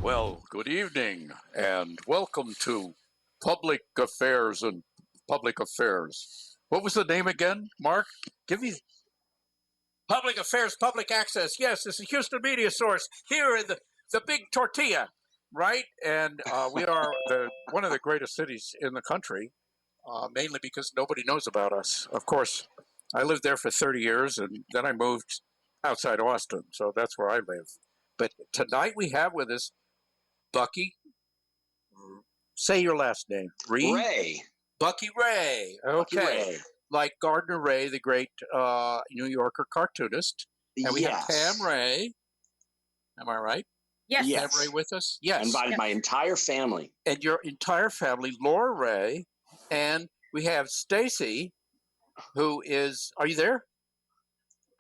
Well, good evening, and welcome to Public Affairs and Public Affairs. What was the name again, Mark? Give me Public Affairs, Public Access. Yes, this is Houston Media Source here in the big tortilla, right? And we are one of the greatest cities in the country, mainly because nobody knows about us. Of course, I lived there for 30 years, and then I moved outside Austin, so that's where I live. But tonight we have with us Bucky. Say your last name. Ray. Bucky Ray. Okay. Bucky Ray. Like Gardner Ray, the great New Yorker cartoonist. And we have Pam Ray. Am I right? Yes. Pam Ray with us? Yes. I invited my entire family. And your entire family, Laura Ray. And we have Stacy, who is, are you there?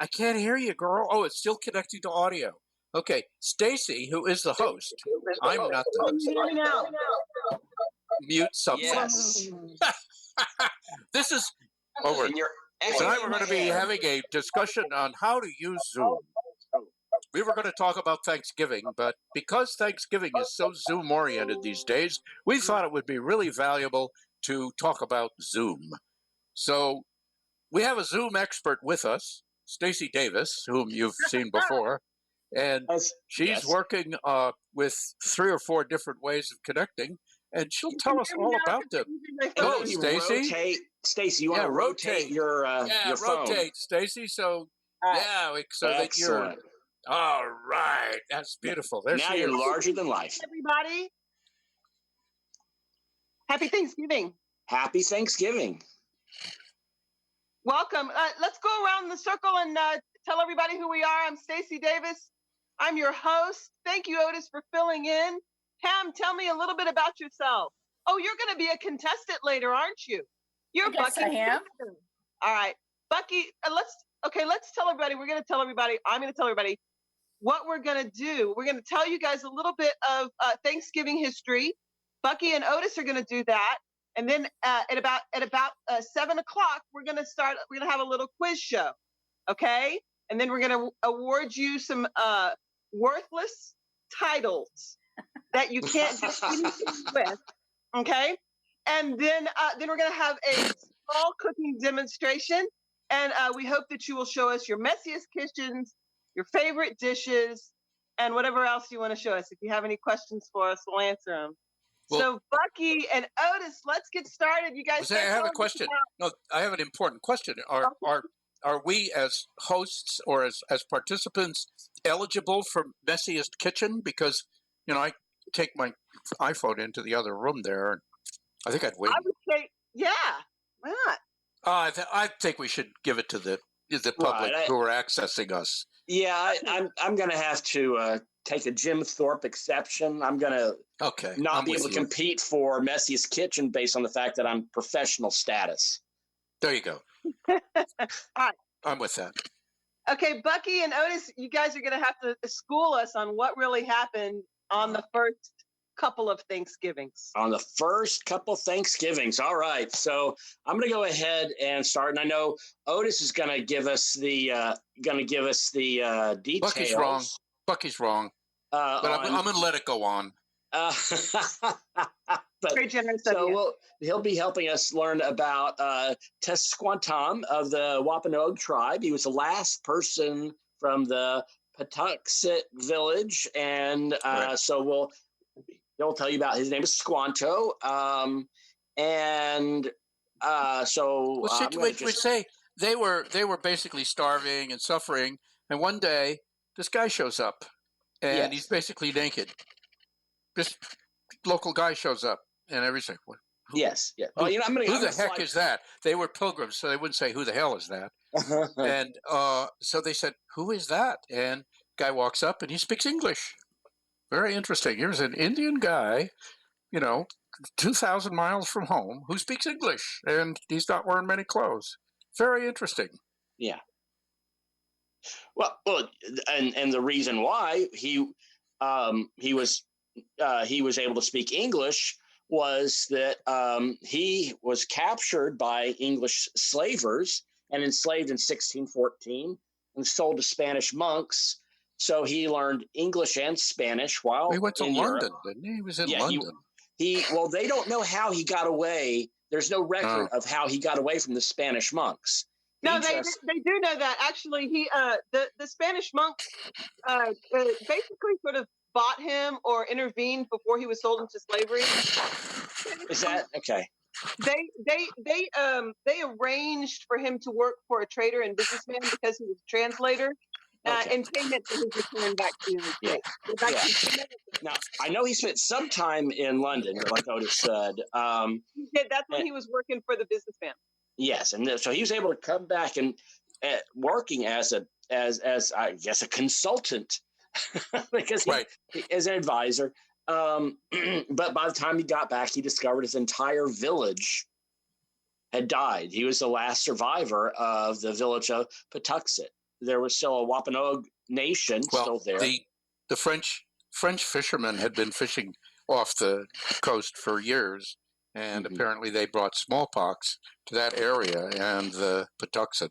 I can't hear you, girl. Oh, it's still connecting to audio. Okay. Stacy, who is the host. I'm not the host. Mute something. Yes. This is over. Tonight we're going to be having a discussion on how to use Zoom. We were going to talk about Thanksgiving, but because Thanksgiving is so Zoom-oriented these days, we thought it would be really valuable to talk about Zoom. So we have a Zoom expert with us, Stacy Davis, whom you've seen before, and she's working with 3 or 4 different ways of connecting. And she'll tell us all about them. Oh, Stacy. Stacy, you want to rotate your phone? Rotate, Stacy. So so that you're all right. That's beautiful. There now you're larger than life. Everybody, happy Thanksgiving. Happy Thanksgiving. Welcome. Let's go around the circle and tell everybody who we are. I'm Stacy Davis. I'm your host. Thank you, Otis, for filling in. Pam, tell me a little bit about yourself. Oh, you're going to be a contestant later, aren't you? You're Bucky. I am. All right, Bucky. Let's tell everybody. I'm going to tell everybody what we're going to do. We're going to tell you guys a little bit of Thanksgiving history. Bucky and Otis are going to do that, and then at about 7 o'clock, we're going to start. We're going to have a little quiz show, okay? And then we're going to award you some worthless titles that you can't do anything with, okay? And then we're going to have a small cooking demonstration, and we hope that you will show us your messiest kitchens, your favorite dishes, and whatever else you want to show us. If you have any questions for us, we'll answer them. Well, so Bucky and Otis, let's get started. You guys. I have a question. No, I have an important question. Are we as hosts or as participants eligible for messiest kitchen? Because I take my iPhone into the other room there, and I think I'd win. I would say, yeah, why not? I think we should give it to the public who are accessing us. Yeah, I'm going to have to take a Jim Thorpe exception. I'm going to not be able to compete for messiest kitchen based on the fact that I'm professional status. There you go. All right. I'm with that. Okay, Bucky and Otis, you guys are going to have to school us on what really happened on the first couple of Thanksgivings. On the first couple Thanksgivings. All right. So I'm going to go ahead and start. And I know Otis is going to give us the details. Bucky's wrong. But I'm going to let it go on. Very generous of you. He'll be helping us learn about Squanto of the Wampanoag tribe. He was the last person from the Patuxet village, and so he'll tell you about his name is Squanto, we'd say they were basically starving and suffering, and one day this guy shows up, and he's basically naked. This local guy shows up, and everything. Yes. Well, who the heck is that? They were pilgrims, so they wouldn't say, who the hell is that? And so they said, who is that? And guy walks up, and he speaks English. Very interesting. Here's an Indian guy, 2,000 miles from home, who speaks English, and he's not wearing many clothes. Very interesting. Yeah. Well, and the reason why he was able to speak English was that he was captured by English slavers and enslaved in 1614 and sold to Spanish monks. So he learned English and Spanish while He went to in London, Europe. didn't he? He was in Yeah, London. well, they don't know how he got away. There's no record of how he got away from the Spanish monks. No, they do know that. Actually, the Spanish monks basically sort of bought him or intervened before he was sold into slavery. Is that okay? They arranged for him to work for a trader and businessman because he was a translator, in payment for his return back to the United States. Now I know he spent some time in London, like Otis said. He did. That's when he was working for the businessman. Yes, and so he was able to come back and working as I guess a consultant because he as an advisor. But by the time he got back, he discovered his entire village had died. He was the last survivor of the village of Patuxet. There was still a Wampanoag nation still there. The French fishermen had been fishing off the coast for years, and apparently they brought smallpox to that area, and the Patuxet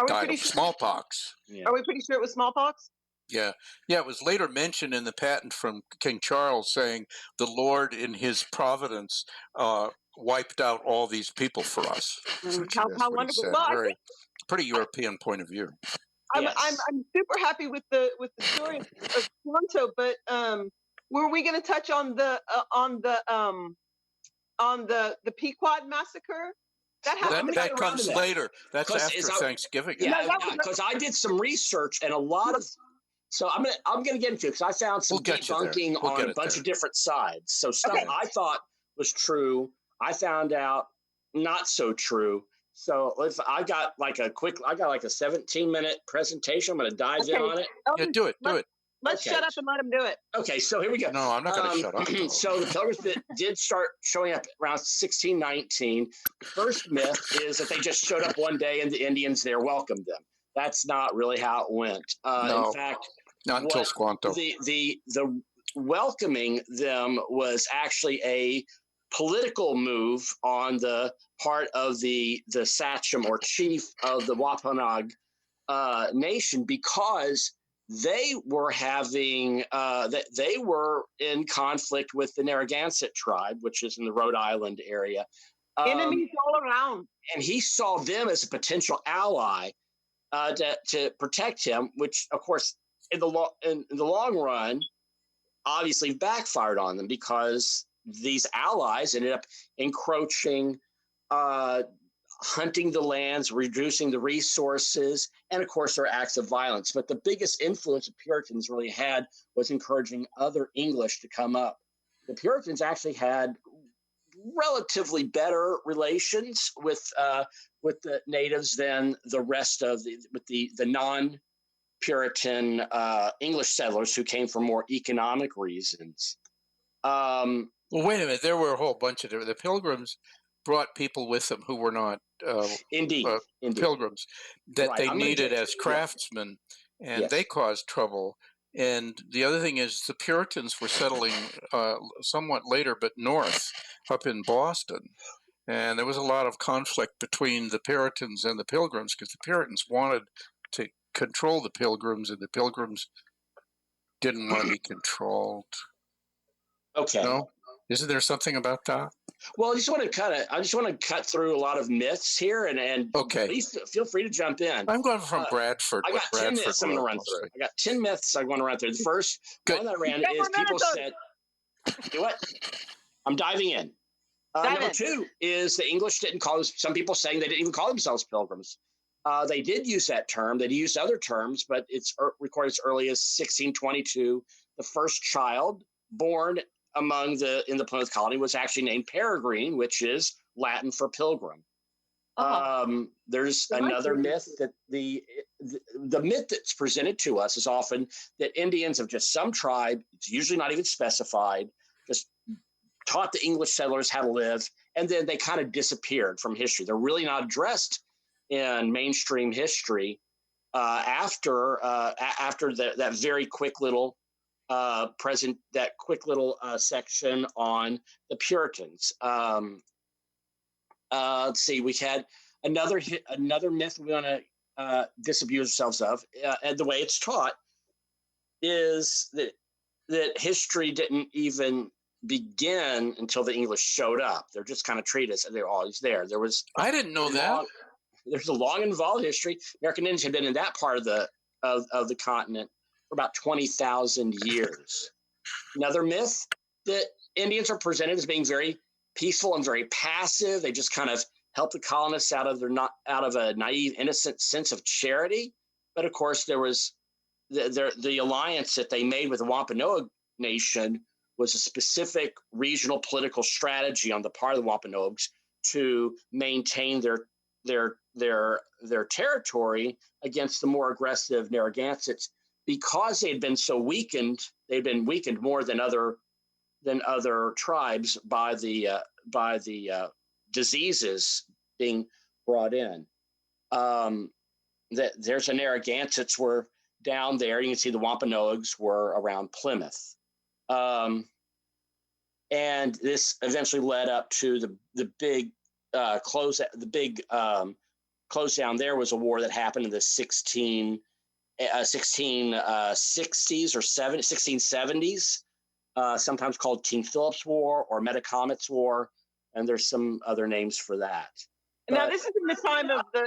died of smallpox. Yeah. Are we pretty sure it was smallpox? Yeah. It was later mentioned in the patent from King Charles saying the Lord in his providence wiped out all these people for us. How wonderful! Well, pretty European point of view. I'm super happy with the story of Squanto, but were we going to touch on the Pequot massacre? That comes later. That's after Thanksgiving. Yeah, because I did some research and a lot of. So I'm gonna get into it because I found some debunking on a bunch of different sides. So stuff I thought was true, I found out not so true. So I got like a 17-minute presentation. I'm going to dive in on it. Yeah, do it. Let's shut up and let him do it. Okay, so here we go. No, I'm not going to shut up. So the Pilgrims did start showing up around 1619. The first myth is that they just showed up one day and the Indians there welcomed them. That's not really how it went. No, in fact, not until Squanto. The welcoming them was actually a political move on the part of the sachem or chief of the Wampanoag nation, because they were having they were in conflict with the Narragansett tribe, which is in the Rhode Island area. Enemies all around, and he saw them as a potential ally to protect him, which of course in the long run obviously backfired on them, because these allies ended up encroaching, hunting the lands, reducing the resources, and of course there are acts of violence. But the biggest influence the Puritans really had was encouraging other English to come up. The Puritans actually had relatively better relations with the natives than the rest of the non-Puritan English settlers who came for more economic reasons. Well, wait a minute. There were a whole bunch of different. The Pilgrims brought people with them who were not indeed Pilgrims that they needed as craftsmen, and they caused trouble. And the other thing is the Puritans were settling somewhat later, but north, up in Boston. And there was a lot of conflict between the Puritans and the Pilgrims, because the Puritans wanted to control the Pilgrims, and the Pilgrims didn't want to be controlled. Okay. No? Isn't there something about that? Well, I just want to cut through a lot of myths here, and please feel free to jump in. I'm going from Bradford. I got 10 myths I'm going to run through. I got 10 myths I want to run through. The first one that I ran is people said, do what? I'm diving in. Number 2 is the English didn't call some people saying they didn't even call themselves Pilgrims. They did use that term. They used other terms, but it's recorded as early as 1622. The first child born in the Plymouth colony was actually named Peregrine, which is Latin for pilgrim. There's another myth that the myth that's presented to us is often that Indians of just some tribe, it's usually not even specified, just taught the English settlers how to live, and then they kind of disappeared from history. They're really not addressed in mainstream history after that very quick little section on the Puritans. Let's see, we had another myth we want to disabuse ourselves of, and the way it's taught is that history didn't even begin until the English showed up. They're just kind of treated as they're always there. I didn't know that. There's a long involved history. American Indians had been in that part of the continent for about 20,000 years. Another myth that Indians are presented as being very peaceful and very passive. They just kind of help the colonists out of a naive, innocent sense of charity. But of course, there was the alliance that they made with the Wampanoag Nation was a specific regional political strategy on the part of the Wampanoags to maintain their territory against the more aggressive Narragansetts, because they had been so weakened. They'd been weakened more than other tribes by the diseases being brought in. There's a Narragansetts were down there. You can see the Wampanoags were around Plymouth. And this eventually led up to the big close. The big close down there was a war that happened in the 1660s or 1670s, sometimes called King Philip's War or Metacomet's War, and there's some other names for that. Now, this is in the time of the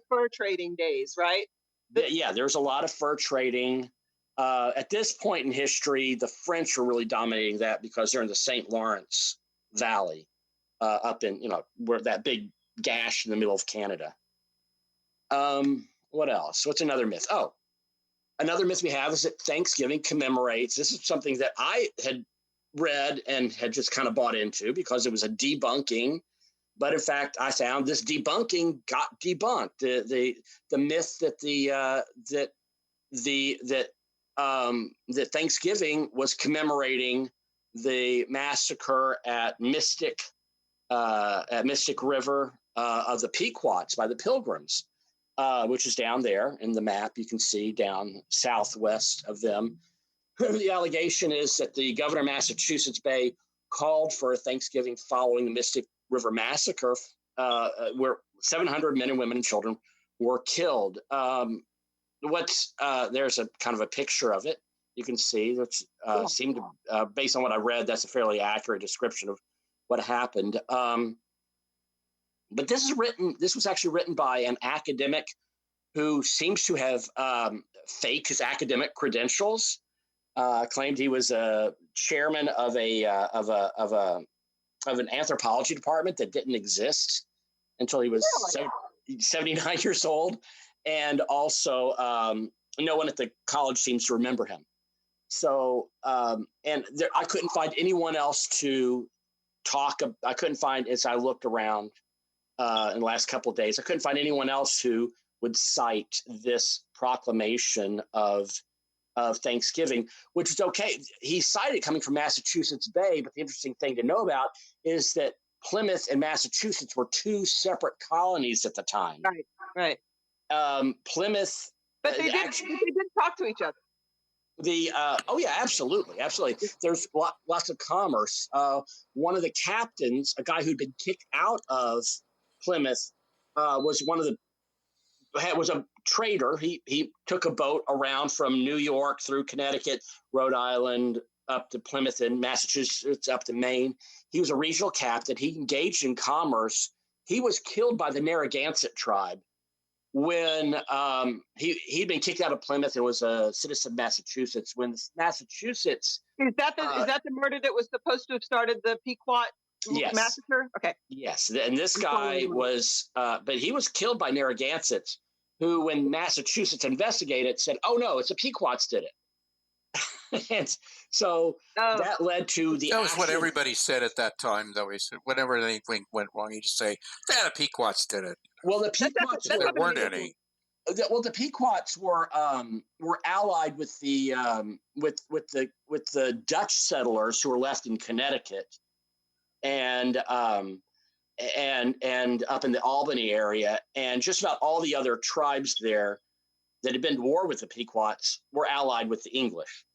fur trading days, right? Yeah, there's a lot of fur trading. At this point in history, the French are really dominating that because they're in the St. Lawrence Valley, up in, where that big gash in the middle of Canada. What else? What's another myth? Oh, another myth we have is that Thanksgiving commemorates. This is something that I had read and had just kind of bought into because it was a debunking. But in fact, I found this debunking got debunked. The myth that Thanksgiving was commemorating the massacre at Mystic River of the Pequots by the Pilgrims, which is down there in the map. You can see down southwest of them. The allegation is that the governor of Massachusetts Bay called for a Thanksgiving following the Mystic River massacre, where 700 men and women and children were killed. There's a kind of a picture of it. You can see that seemed to, based on what I read, that's a fairly accurate description of what happened. But this was actually written by an academic who seems to have faked his academic credentials. Claimed he was a chairman of an anthropology department that didn't exist until he was 79 years old. And also, no one at the college seems to remember him. So, I couldn't find anyone else to talk. I couldn't find, as I looked around in the last couple of days, I couldn't find anyone else who would cite this proclamation of Thanksgiving, which is okay. He cited coming from Massachusetts Bay, but the interesting thing to know about is that Plymouth and Massachusetts were two separate colonies at the time. Right. Plymouth, but they did talk to each other. Oh yeah, absolutely. There's lots of commerce. One of the captains, a guy who'd been kicked out of Plymouth, was a trader. He took a boat around from New York through Connecticut, Rhode Island, up to Plymouth and Massachusetts, up to Maine. He was a regional captain. He engaged in commerce. He was killed by the Narragansett tribe when he'd been kicked out of Plymouth and was a citizen of Massachusetts. When Massachusetts is that the murder that was supposed to have started the Pequot massacre? Okay. Yes, and this guy was, but he was killed by Narragansetts, who, when Massachusetts investigated, said, "Oh no, it's the Pequots did it." And so that led to the. That was what everybody said at that time, though. He said, whenever anything went wrong, you just say, "The Pequots did it." Well, the Pequots there weren't any. Well, the Pequots were allied with the Dutch settlers who were left in Connecticut, and up in the Albany area, and just about all the other tribes there that had been to war with the Pequots were allied with the English.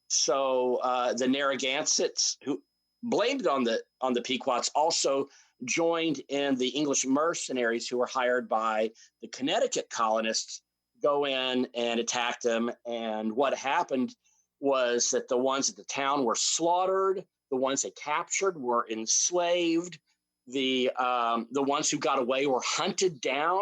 So the Narragansetts, who blamed on the Pequots, also joined in the English mercenaries who were hired by the Connecticut colonists, go in and attack them. And what happened was that the ones at the town were slaughtered, the ones they captured were enslaved, the ones who got away were hunted down,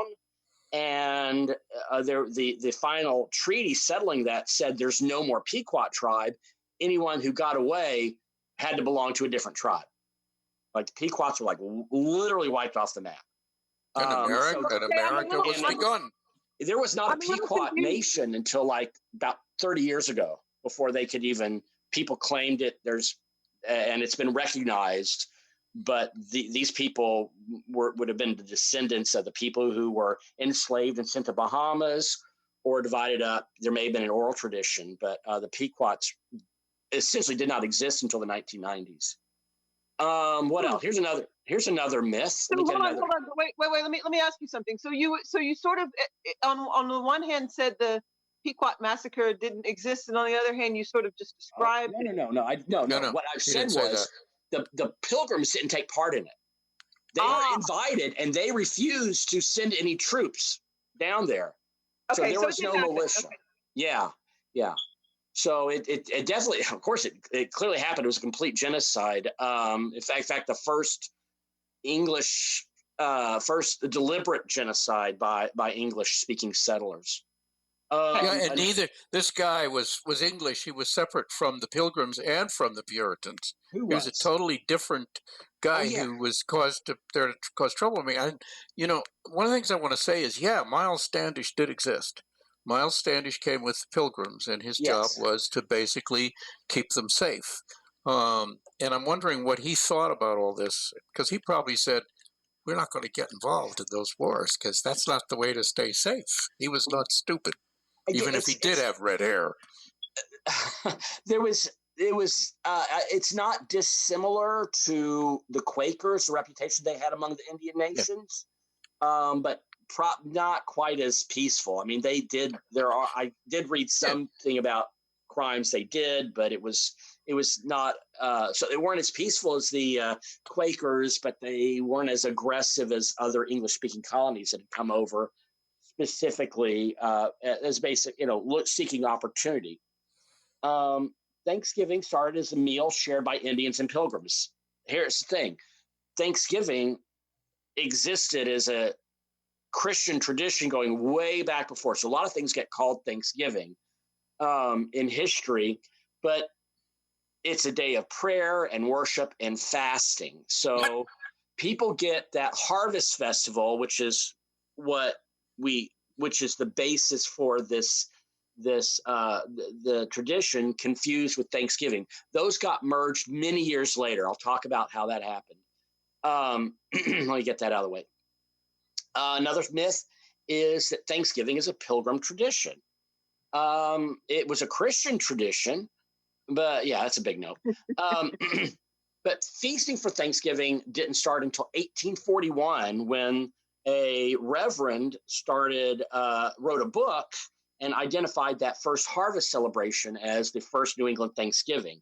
and the final treaty settling that said there's no more Pequot tribe. Anyone who got away had to belong to a different tribe. Like the Pequots were like literally wiped off the map. And America was begun. There was not a Pequot nation until like about 30 years ago before they could even, people claimed it. And it's been recognized, but these people would have been the descendants of the people who were enslaved and sent to Bahamas or divided up. There may have been an oral tradition, but the Pequots essentially did not exist until the 1990s. What else? Here's another myth. Hold on. Wait. Let me ask you something. So you sort of on the one hand said the Pequot massacre didn't exist, and on the other hand, you sort of just described. No. What I've said was the Pilgrims didn't take part in it. They were invited, and they refused to send any troops down there. Okay, so there was no militia. Okay. Yeah. So it definitely, of course, it clearly happened. It was a complete genocide. In fact, the first deliberate genocide by English-speaking settlers. And neither this guy was English. He was separate from the Pilgrims and from the Puritans. He was a totally different guy who was caused trouble. I mean, one of the things I want to say is, Miles Standish did exist. Miles Standish came with the Pilgrims, and his job was to basically keep them safe. And I'm wondering what he thought about all this, because he probably said, we're not going to get involved in those wars, because that's not the way to stay safe. He was not stupid, even if he did have red hair. It's not dissimilar to the Quakers, the reputation they had among the Indian nations, but not quite as peaceful. I mean, I did read something about crimes they did, but it was not, so they weren't as peaceful as the Quakers, but they weren't as aggressive as other English-speaking colonies that had come over specifically as basic, seeking opportunity. Thanksgiving started as a meal shared by Indians and Pilgrims. Here's the thing. Thanksgiving existed as a Christian tradition going way back before. So a lot of things get called Thanksgiving in history, but it's a day of prayer and worship and fasting. So people get that harvest festival, which is the basis for the tradition, confused with Thanksgiving. Those got merged many years later. I'll talk about how that happened. Let me get that out of the way. Another myth is that Thanksgiving is a Pilgrim tradition. It was a Christian tradition, but that's a big no. But feasting for Thanksgiving didn't start until 1841, when a reverend wrote a book and identified that first harvest celebration as the first New England Thanksgiving.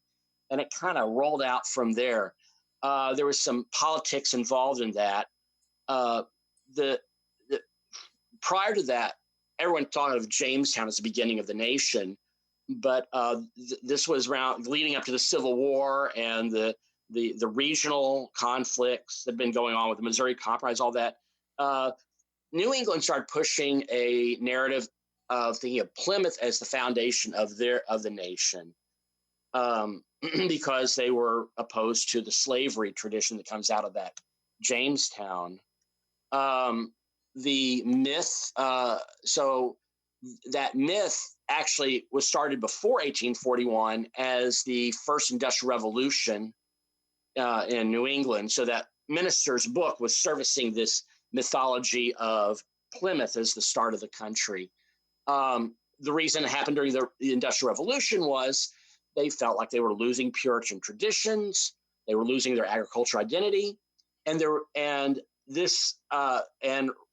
And it kind of rolled out from there. There was some politics involved in that. Prior to that, everyone thought of Jamestown as the beginning of the nation, but this was leading up to the Civil War and the regional conflicts that had been going on with the Missouri Compromise, all that. New England started pushing a narrative of thinking of Plymouth as the foundation of the nation, because they were opposed to the slavery tradition that comes out of that Jamestown. The myth, so that myth actually was started before 1841 as the first industrial revolution in New England. So that minister's book was servicing this mythology of Plymouth as the start of the country. The reason it happened during the Industrial Revolution was they felt like they were losing Puritan traditions, they were losing their agricultural identity, and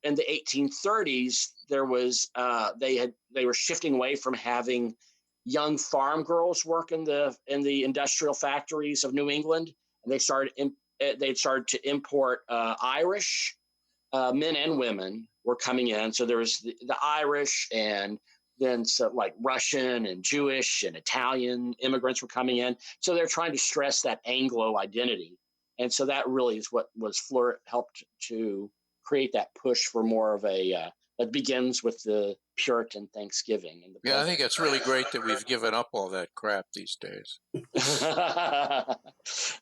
in the 1830s there was they were shifting away from having young farm girls work in the industrial factories of New England, and they started to import Irish men and women were coming in. So there was the Irish and then so like Russian and Jewish and Italian immigrants were coming in. So they're trying to stress that Anglo identity. And so that really is what helped to create that push for more of a that begins with the Puritan Thanksgiving. And I think it's really great that we've given up all that crap these days.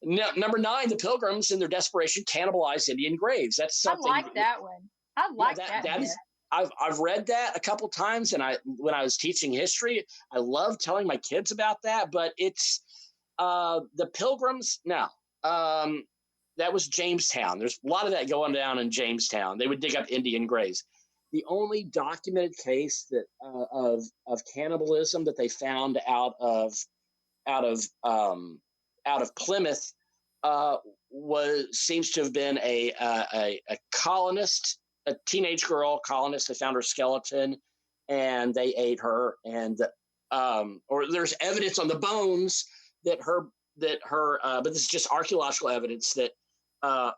Number 9, the Pilgrims in their desperation cannibalized Indian graves. That's something. I like that one. I like that. That is, I've read that a couple times, and when I was teaching history, I love telling my kids about that. But it's the Pilgrims. No, that was Jamestown. There's a lot of that going down in Jamestown. They would dig up Indian graves. The only documented case that of cannibalism that they found out of Plymouth seems to have been a colonist, a teenage girl colonist. They found her skeleton and they ate her, and or there's evidence on the bones that her but this is just archaeological evidence that her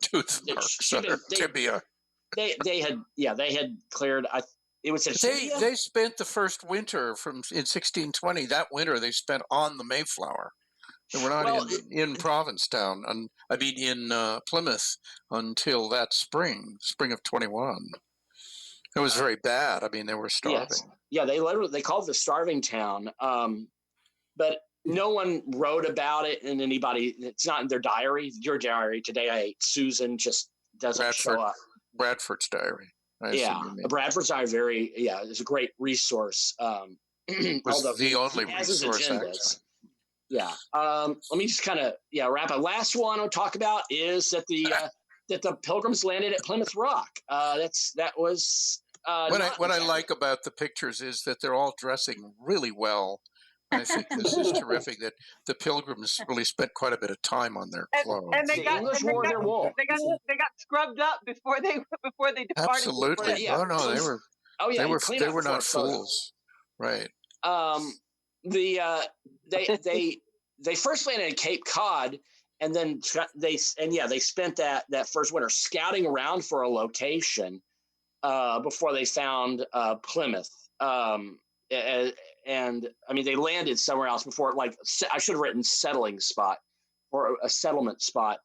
tooth marks on her tibia. They had cleared. It was they spent the first winter in 1620. That winter they spent on the Mayflower. They were not in Provincetown, in Plymouth until that spring of 21. It was very bad. I mean, they were starving. Yes. Yeah, they called it the starving town. But no one wrote about it, and it's not in their diary. Your diary today, I ate Susan just doesn't show up. Bradford's diary. Bradford's diary is a great resource. Was the only resource, actually. Yeah. Let me just kind of wrap up. Last one I'll talk about is that the Pilgrims landed at Plymouth Rock. That was what I like about the pictures is that they're all dressing really well. I think this is terrific that the Pilgrims really spent quite a bit of time on their clothes. And they got scrubbed up before they departed. Absolutely. They were not fools. Right. They first landed in Cape Cod, and then they spent that first winter scouting around for a location before they found Plymouth. And I mean, they landed somewhere else before. Like I should have written settling spot or a settlement spot.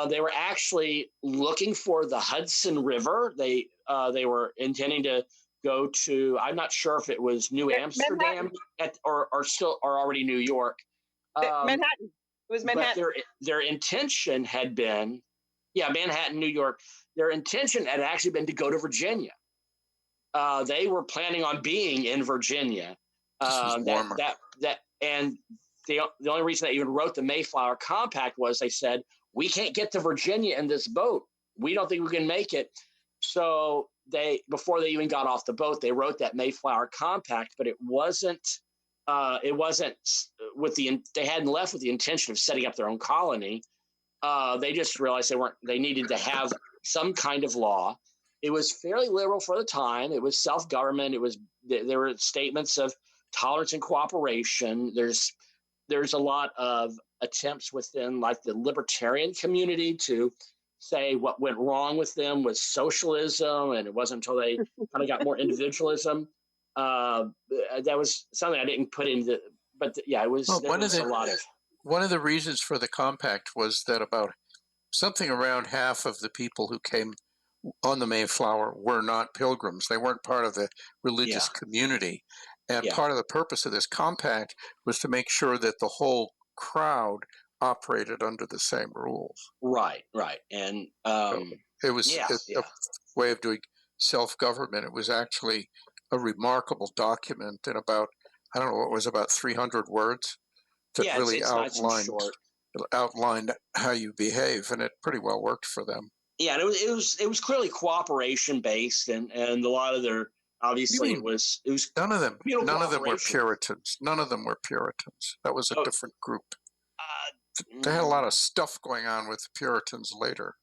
They were actually looking for the Hudson River. They were intending to go to. I'm not sure if it was New Amsterdam or already New York. Manhattan. It was Manhattan. But their intention had been, Manhattan, New York. Their intention had actually been to go to Virginia. They were planning on being in Virginia. And the only reason they even wrote the Mayflower Compact was they said, we can't get to Virginia in this boat. We don't think we can make it. So before they even got off the boat, they wrote that Mayflower Compact, but it wasn't they hadn't left with the intention of setting up their own colony. They just realized they needed to have some kind of law. It was fairly liberal for the time. It was self-government. There were statements of tolerance and cooperation. There's a lot of attempts within like the libertarian community to say what went wrong with them was socialism, and it wasn't until they kind of got more individualism. That was something I didn't put into, but it was. One of the reasons for the compact was that about something around half of the people who came on the Mayflower were not Pilgrims. They weren't part of the religious community. And part of the purpose of this compact was to make sure that the whole crowd operated under the same rules. Right. And it was a way of doing self-government. It was actually a remarkable document in about, I don't know, it was about 300 words that really outlined how you behave, and it pretty well worked for them. Yeah, and it was clearly cooperation based, and a lot of their it was none of them were Puritans. None of them were Puritans. That was a different group. They had a lot of stuff going on with the Puritans later.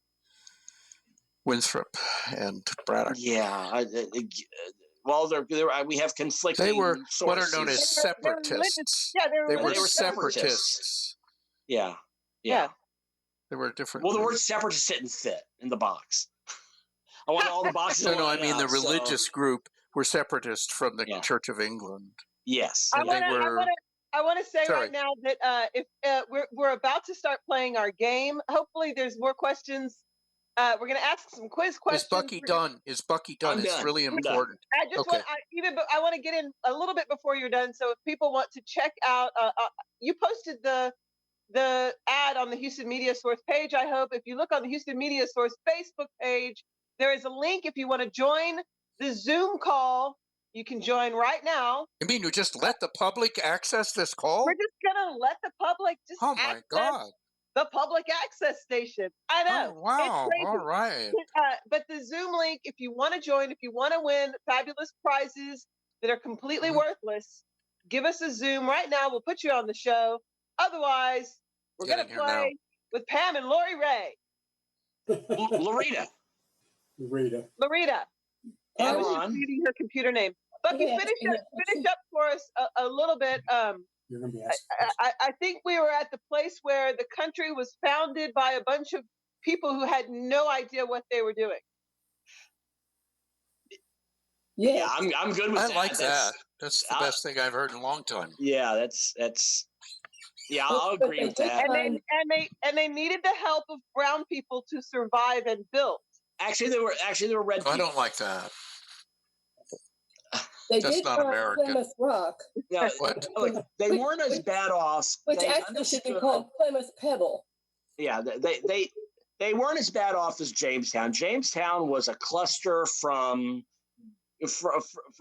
Winthrop and Braddock. Yeah, we have conflicting. They were sources. what are known as separatists. They were separatists. Yeah. They were different. Well, the word separatist didn't fit in the box. I want all the boxes. No, I mean the religious group were separatists from the Yeah. Church of England. Yes. I They want to say Sorry. right now that if we're about to start playing our game. Hopefully, there's more questions. We're going to ask some quiz questions. Is Bucky done? Is Bucky done? I'm It's done. really I'm important. I just Okay. I want to get in a little bit before you're done. So if people want to check out, you posted the ad on the Houston Media Source page. I hope if you look on the Houston Media Source Facebook page, there is a link. If you want to join the Zoom call, you can join right now. You mean you just let the public access this call? We're just gonna let the public just Oh my access God! the public access station. I know. Oh wow! It's crazy. All right. But the Zoom link, if you want to join, if you want to win fabulous prizes that are completely worthless, give us a Zoom right now. We'll put you on the show. Otherwise, we're Get going in to here now. play with Pam and Lori Ray. Loretta. Loretta. I Come was just on. reading her computer name. Bucky, finish up for us a little bit. You're gonna be asking. I think we were at the place where the country was founded by a bunch of people who had no idea what they were doing. Yeah, I'm good with I that. like that. That's the best thing I've heard in a long time. Yeah, that's. Yeah, I'll agree with that. And they needed the help of brown people to survive and build. Actually, they were red people. I don't like that. They That's did not find American. Plymouth Rock, No, What? look, they weren't as bad off. which They actually should be understood- called Plymouth Pebble. Yeah, they weren't as bad off as Jamestown. Jamestown was a cluster for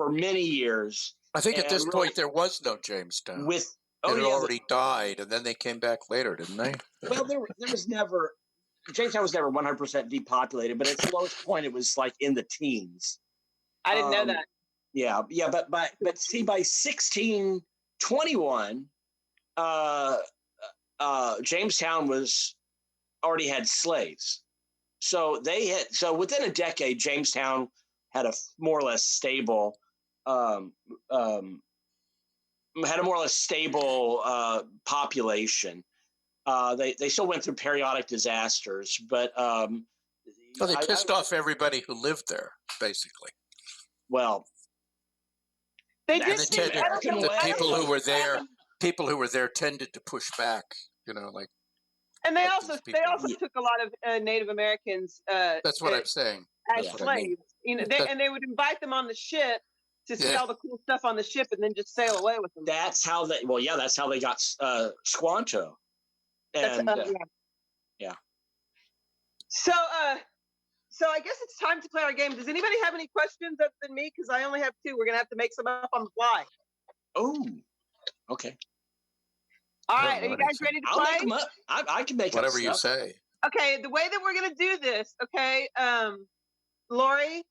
many years. I think at And this really- point there was no Jamestown. With It had already died, and then they came back later, didn't they? well, there was never Jamestown was never 100% depopulated, but at its lowest point, it was like in the teens. I didn't know that. Yeah, but see, by 1621, Jamestown already had slaves, so within a decade, Jamestown had a more or less stable population. They still went through periodic disasters, but So they pissed off everybody who lived there, basically. Well, They that's did the think, I don't American know, way. I don't people who know were what there, happened. people who were there tended to push back. Like And they like also these people. took a lot of Native Americans that's what I'm saying. as That's what I mean. slaves. You know, That- and they would invite them on the ship to Yeah. sell the cool stuff on the ship and then just sail away with them. That's how they. Well, yeah, that's how they got Squanto. And yeah. So I guess it's time to play our game. Does anybody have any questions other than me? Because I only have two. We're gonna have to make some up on the fly. Oh, okay. All I don't right, know are you guys anything. ready to I'll play? make them up. I can make Whatever up you stuff. say. Okay, the way that we're gonna do this, okay, Lori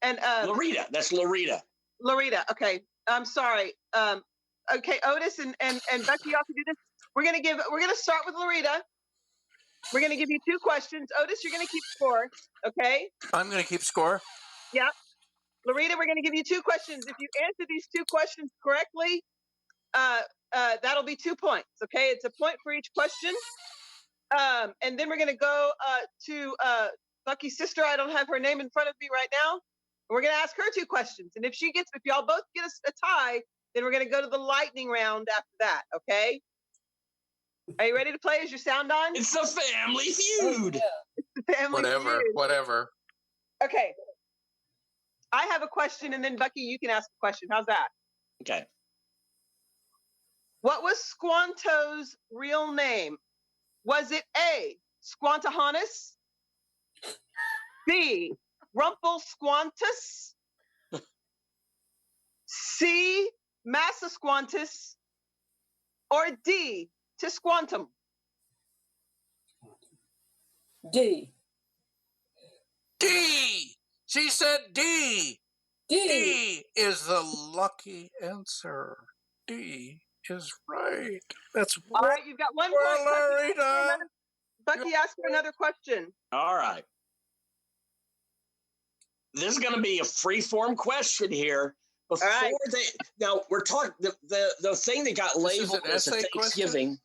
and Loretta. That's Loretta. Loretta. Okay, I'm sorry. Okay, Otis and Becky, y'all can do this. We're gonna start with Loretta. We're gonna give you two questions. Otis, you're gonna keep score. Okay. I'm going to keep score. Loretta, we're gonna give you two questions. If you answer these two questions correctly, that'll be 2 points. Okay, it's a point for each question. And then we're gonna go to Bucky's sister. I don't have her name in front of me right now. We're gonna ask her two questions, and if y'all both get a tie, then we're gonna go to the lightning round after that. Okay? Are you ready to play? Is your sound on? It's the Family Feud. It's the Family Feud. Whatever. Okay. I have a question, and then Bucky, you can ask a question. How's that? Okay. What was Squanto's real name? Was it A, Squantohanus? B, Rumpelsquantus? C, Massasquantus? Or D, Tisquantum? D. D. She said D. D. D is the lucky answer. D is right. That's All right, you've got 1 point. Loretta. Bucky, ask for another question. All right. This is going to be a free-form question here. Before right. now we're talking the thing that got This is labeled an as a essay Thanksgiving.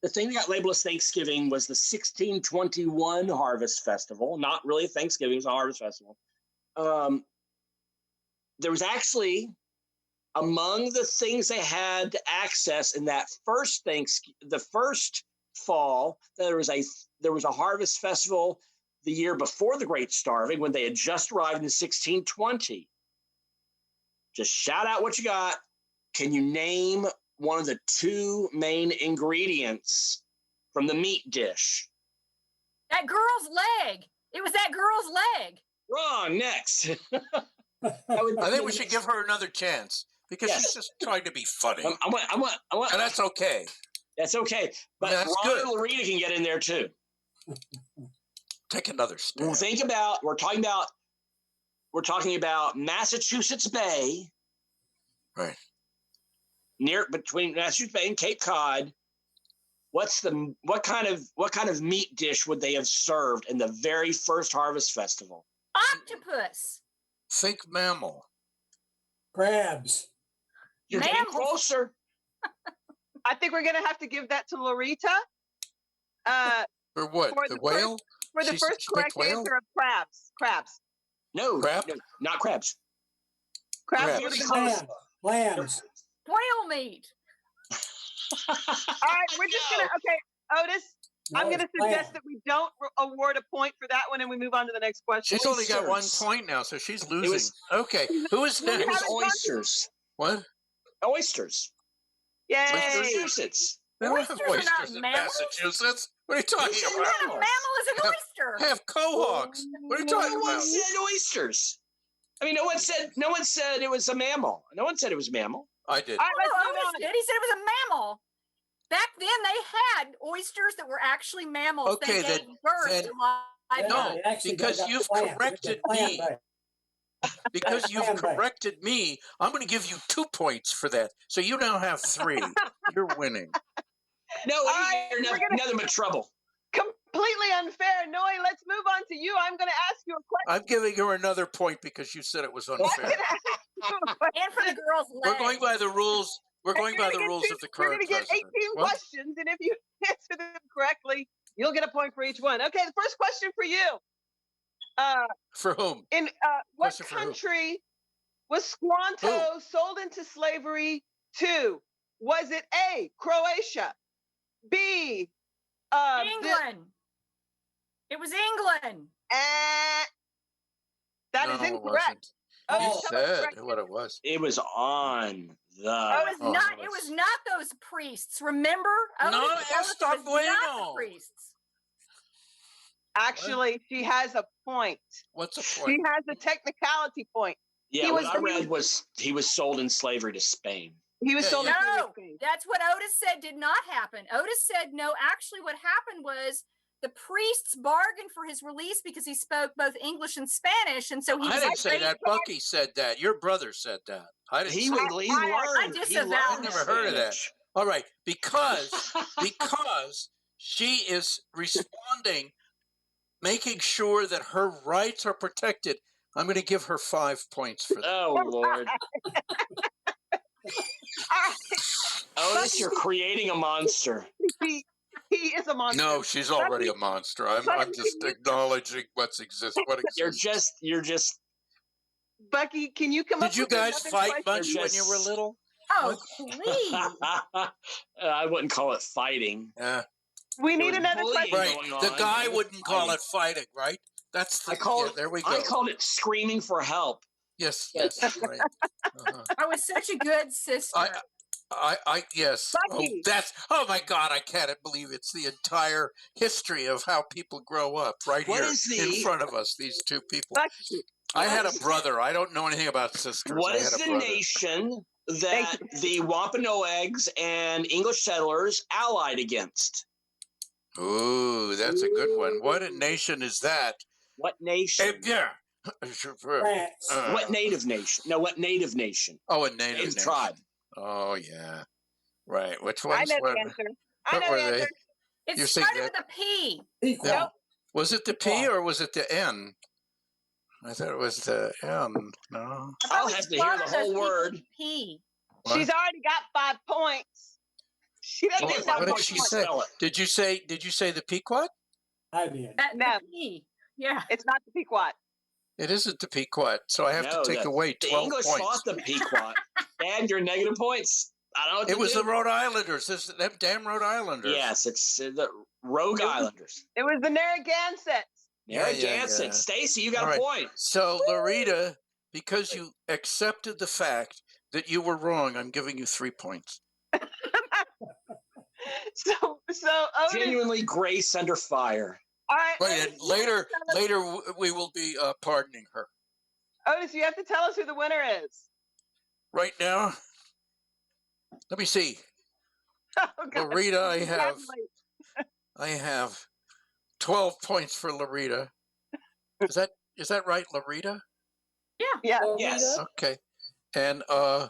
The thing that got labeled as Thanksgiving was the 1621 Harvest Festival. Not really Thanksgiving; it was a Harvest Festival. The there was actually, among the things they had to access in that the first fall, there was a harvest festival the year before the Great Starving when they had just arrived in 1620. Just shout out what you got. Can you name one of the two main ingredients from the meat dish? That girl's leg. It was that girl's leg. Wrong. Next. I think we should give her another chance because she's just trying to be funny. I want. And that's okay. That's okay. But That's Ron good. and Loretta can get in there too. Take another step. We're talking about Massachusetts Bay. Right. Between Massachusetts Bay and Cape Cod. What kind of meat dish would they have served in the very first harvest festival? Octopus. Think mammal. Crabs. You're getting Mammals. closer. I think we're going to have to give that to Loretta. For what? For the the whale? For the She first correct picked whale? answer of crabs. Crabs. No, Crab? no, not crabs. Crabs. Crabs. would have Very been- close. Lambs. Whale meat. All right, we're just going to, okay, Otis, I'm going to suggest that we don't award a point for that one and we move on to the next question. She's only got 1 Oysters. point now, so she's losing. was- Okay. Who is We It next? was haven't gone to- oysters. What? Oysters. Yay. Massachusetts. They don't have Oysters are not oysters in mammals. Massachusetts. What are you talking These are What about? kind of mammal is an oyster? Have quahawks. What are you talking No one about? said oysters. I mean, no one said it was a mammal. No one said it was a mammal. I did. All right, let's Oh, move Otis on. did. He said it was a mammal. Back then, they had oysters that were actually mammals. Okay, they gave birth then- to live No, birth. actually, because they got you've clam. corrected Clam me. bake. Because you've Clam bake. corrected me, I'm going to give you 2 points for that. So you now have 3. You're winning. No, All right, you're we're gonna- nothing but trouble. Completely unfair. Noe, let's move on to you. I'm going to ask you a question. I'm giving her another point because you said it was unfair. I'm gonna ask you a question. And for the girl's leg. We're going by the rules. We're going by the You're rules gonna of the get You're current going to get 18 president. What? questions, and if you answer them correctly, you'll get a point for each one. Okay, the first question for you. For whom? In what Question for who? country was Squanto sold into slavery to? Was it A, Croatia, B, England. It was England. that No, is it incorrect. wasn't. Oh, You tell us said correct what it was. It was on the. It was Oh, not. it It was- was not those priests. Remember? No, Otis está was not bueno. the priests. Actually, she has a point. What's the She point? has a technicality point. Yeah, he what was- I read was he was sold in slavery to Spain. He was Yeah, sold yeah. into No, slavery. that's what Otis said did not happen. Otis said no. Actually, what happened was the priests bargained for his release because he spoke both English and Spanish, and so he I was didn't say raised- that. Bucky said that. Your brother said that. I didn't He say would. that. He I learned. He disavow learned it. Never heard of that. Spanish. All right, because she is responding, making sure that her rights are protected. I'm going to give her 5 points for that. Oh Lord, Otis, you're creating a monster. he is a monster. No, she's already a monster. I'm just acknowledging what You're exists. just. Bucky, can you come up Did you with guys another fight question? much when you were little? Oh, please! I wouldn't call it fighting. Yeah, We need was another bullying. question. right. going The on. guy It was wouldn't call fighting. it fighting, right? That's the. I called. Yeah, there we go. I called it screaming for help. Yes, right. Uh-huh. I was such a good sister. Yes. Oh, Bucky. oh my God! I can't believe it's the entire history of how people grow up right What here is in the- front of us. These two people. Bucky. I had a brother. I don't know anything about sisters. What I is had a the brother. nation Thank that the Wampanoags and English settlers allied against? Ooh, that's a good one. What nation is that? What nation? Yeah. France. What native nation? No, what native nation? Oh, a native Native nation. tribe. Oh, yeah. Right. Which I ones know were? the answer. I What know were the they? answer. It you're saying started that- with a P. Pequot. Yeah. Was it the P Pequot. or was it the N? I thought it was the M. No. I'll have to hear the whole word. P. What? She's already got 5 points. She doesn't What- get that what did much she point. say? Spell it. Did you say the Pequot? I did. That No. the P. Yeah. It's not the Pequot. It isn't the Pequot, so I have to take away the 12 English points. fought the Pequot. And your negative points. I don't know what It to was do. the Rhode Islanders. Them damn Rhode Islanders. Yes, it's the Rogue Islanders. It was the Narragansett. Narragansett. Yeah. Stacy, you got All a point. So, Larita, because you accepted the fact that you were wrong, I'm giving you 3 points. So Otis, Genuinely grace under fire. all right. Right, Otis, and later we will be pardoning her. Otis, you have to tell us who the winner is. Right now, let me see. Oh, God. Larita, Congratulations. I have 12 points for Larita. Is that right, Larita? Yeah. Yes. Okay. And I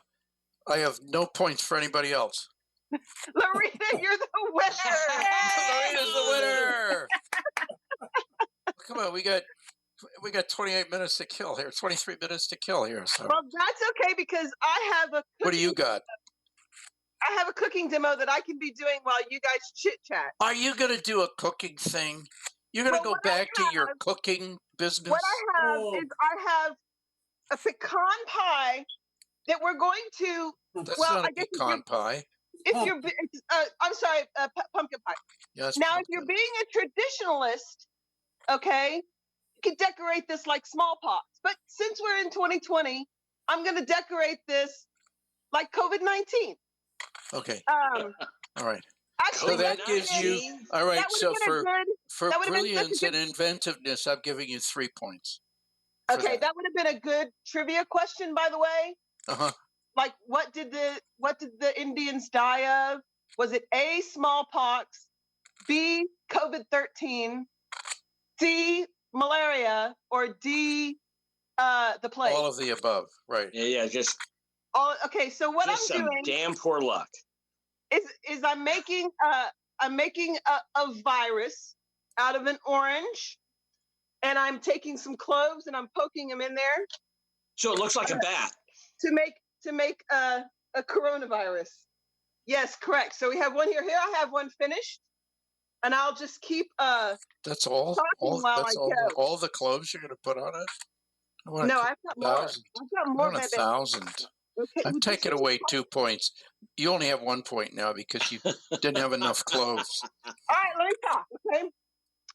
have no points for anybody else. Larita, you're the winner. Larita's the winner. Come on, we got 28 minutes to kill here, 23 minutes to kill here. So Well, that's okay because I have a what do you got? I have a cooking demo that I can be doing while you guys chit chat. Are you going to do a cooking thing? You're going to Well, go back to your cooking business? What I have is I have a pecan pie that we're going to. That's well, not a I guess pecan pie. if you're, I'm sorry, pumpkin pie. Yes. Now, if you're being a traditionalist, okay, you could decorate this like smallpox. But since we're in 2020, I'm going to decorate this like COVID-19. Okay. All right. Actually, So that gives you. All right. So for that would've been brilliance such a and inventiveness, I'm giving you 3 points. Okay, that would have been a good trivia question, by the way. Uh-huh. Like, what did the Indians die of? Was it A, smallpox, B, COVID-13, C, malaria, or D, the plague? All of the above, right? Yeah, just Okay, so what I'm some doing damn poor luck. is I'm making a virus out of an orange, and I'm taking some cloves and I'm poking them in there. So it looks like a bat. To make a coronavirus. Yes, correct. So we have one here. Here I have one finished, and I'll just keep That's all. All the clothes you're going to put on it. No, I've got more. I've got more. 1,000. Okay, I'm taking away 2 points. You only have 1 point now because you didn't have enough clothes. All right, let me talk. Okay,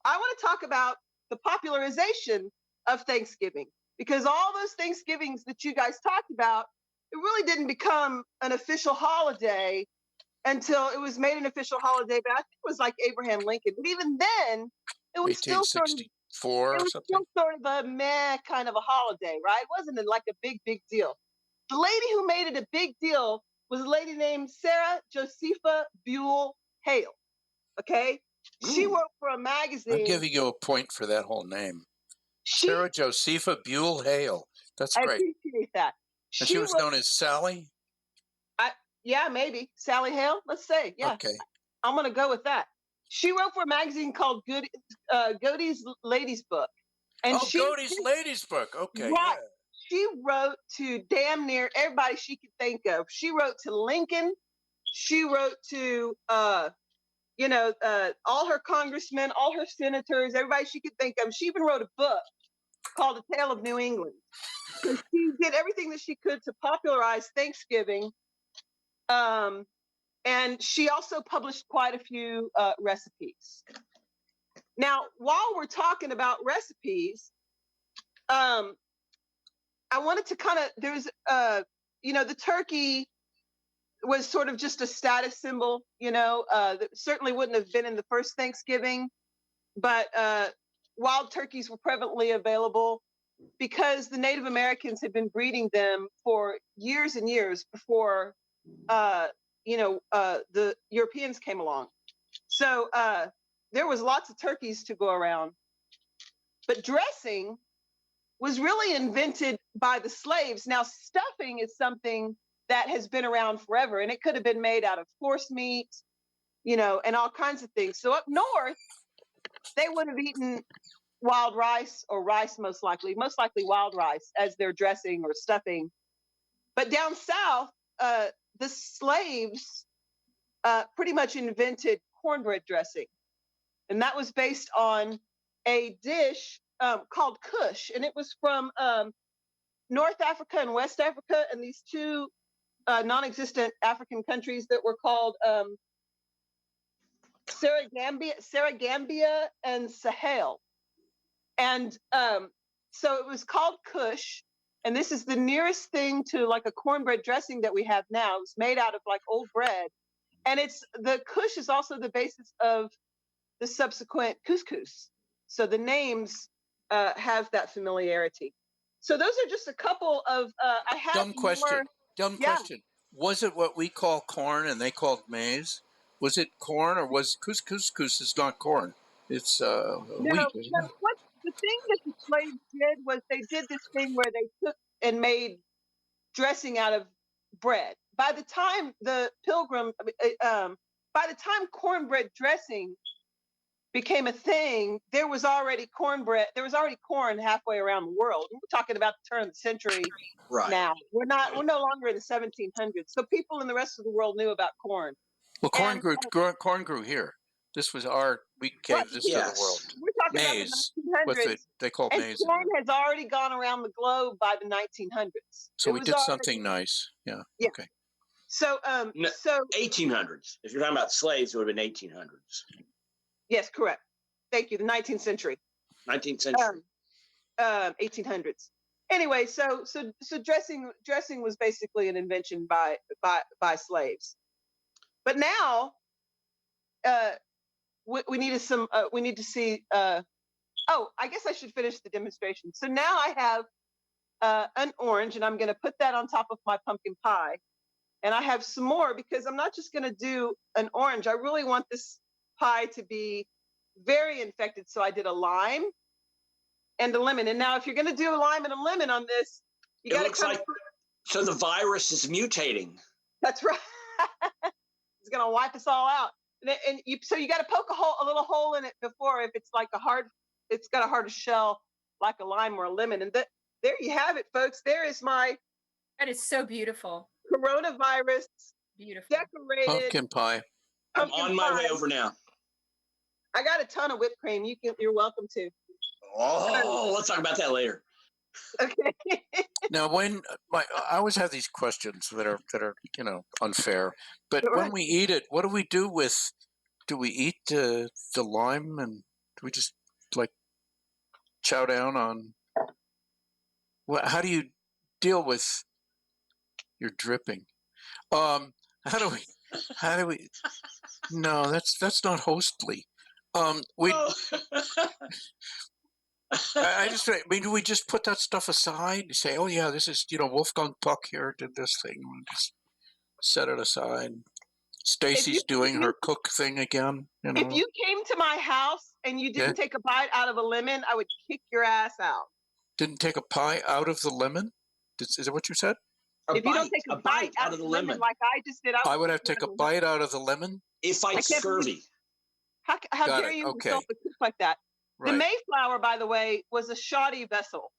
I want to talk about the popularization of Thanksgiving because all those Thanksgivings that you guys talked about, it really didn't become an official holiday until it was made an official holiday. But I think it was like Abraham Lincoln. But even then, it was still sort of a meh kind of a holiday, right? It wasn't like a big deal. The lady who made it a big deal was a lady named Sarah Josepha Buell Hale. Okay? She wrote for a magazine. I'm giving you a point for that whole name. Sarah Josepha Buell Hale. That's great. I appreciate that. And she was known as Sally? Yeah, maybe. Sally Hale, let's say. Yeah. Okay. I'm going to go with that. She wrote for a magazine called Godey's Ladies Book. And Godey's Ladies Book. Okay. Right. Yeah. She wrote to damn near everybody she could think of. She wrote to Lincoln. She wrote to, all her congressmen, all her senators, everybody she could think of. She even wrote a book called A Tale of New England. So she did everything that she could to popularize Thanksgiving. And she also published quite a few recipes. Now, while we're talking about recipes, I wanted to there's, the turkey was sort of just a status symbol, that certainly wouldn't have been in the first Thanksgiving, but wild turkeys were prevalently available because the Native Americans had been breeding them for years and years before, the Europeans came along. So there was lots of turkeys to go around, but dressing was really invented by the slaves. Now, stuffing is something that has been around forever, and it could have been made out of horse meat, and all kinds of things. So up north, they would have eaten wild rice or rice, most likely wild rice as their dressing or stuffing. But down south, the slaves pretty much invented cornbread dressing. And that was based on a dish called Kush, and it was from North Africa and West Africa, and these two non-existent African countries that were called Serengambia and Sahel. And so it was called Kush, and this is the nearest thing to like a cornbread dressing that we have now. It's made out of like old bread, and the Kush is also the basis of the subsequent couscous. So the names have that familiarity. So those are just a couple of. I have Dumb question. more. Dumb Yeah. question. Was it what we call corn and they called maize? Was it corn or was couscous is not corn? It's wheat, isn't it? What the thing that the slaves did was they did this thing where they took and made dressing out of bread. By the time the Pilgrim, by the time cornbread dressing became a thing, there was already cornbread. There was already corn halfway around the world. We're talking about the turn of the century. Right. Now we're no longer in the 1700s. So people in the rest of the world knew about corn. Well, And corn grew here. This was we Well, gave this to the world. we're talking Maize, about the 1900s. they called And maize. corn has already gone around the globe by the 1900s. So It we was did already- something nice. Yeah. Yeah. Okay. So, No. so 1800s. If you're talking about slaves, it would have been 1800s. yes, correct. Thank you. The 19th century. 19th century. 1800s. Anyway, so dressing was basically an invention by slaves. But now, we need to see. Oh, I guess I should finish the demonstration. So now I have an orange, and I'm going to put that on top of my pumpkin pie. And I have some more because I'm not just going to do an orange. I really want this pie to be very infected. So I did a lime and a lemon. And now if you're going to do a lime and a lemon on this, you got to looks like so the virus is mutating. That's right. It's going to wipe us all out. So you got to poke a little hole in it before if it's like it's got a harder shell like a lime or a lemon. And there you have it, folks. There is my That is so beautiful. coronavirus Beautiful. decorated Pumpkin pie. I'm pumpkin on my way pie. over now. I got a ton of whipped cream. You're welcome to. Oh, let's talk about that later. Okay. Now, I always have these questions that are unfair. But Right. when we eat it, what do we do with? Do we eat the lime and do we just like chow down on? How do you deal with your dripping? How do we? No, that's not hostly. I mean, do we just put that stuff aside and say, oh yeah, this is Wolfgang Puck here did this thing. We'll just set it aside. Stacy's doing her cook thing again. If you came to my house and you didn't take a bite out of a lemon, I would kick your ass out. Didn't take a pie out of the lemon? Is that what you said? If you don't take a bite out of the lemon like I just did, I would have to take a bite out of the lemon? It fights scurvy. How dare you insult the cook like that? Right. The Mayflower, by the way, was a shoddy vessel.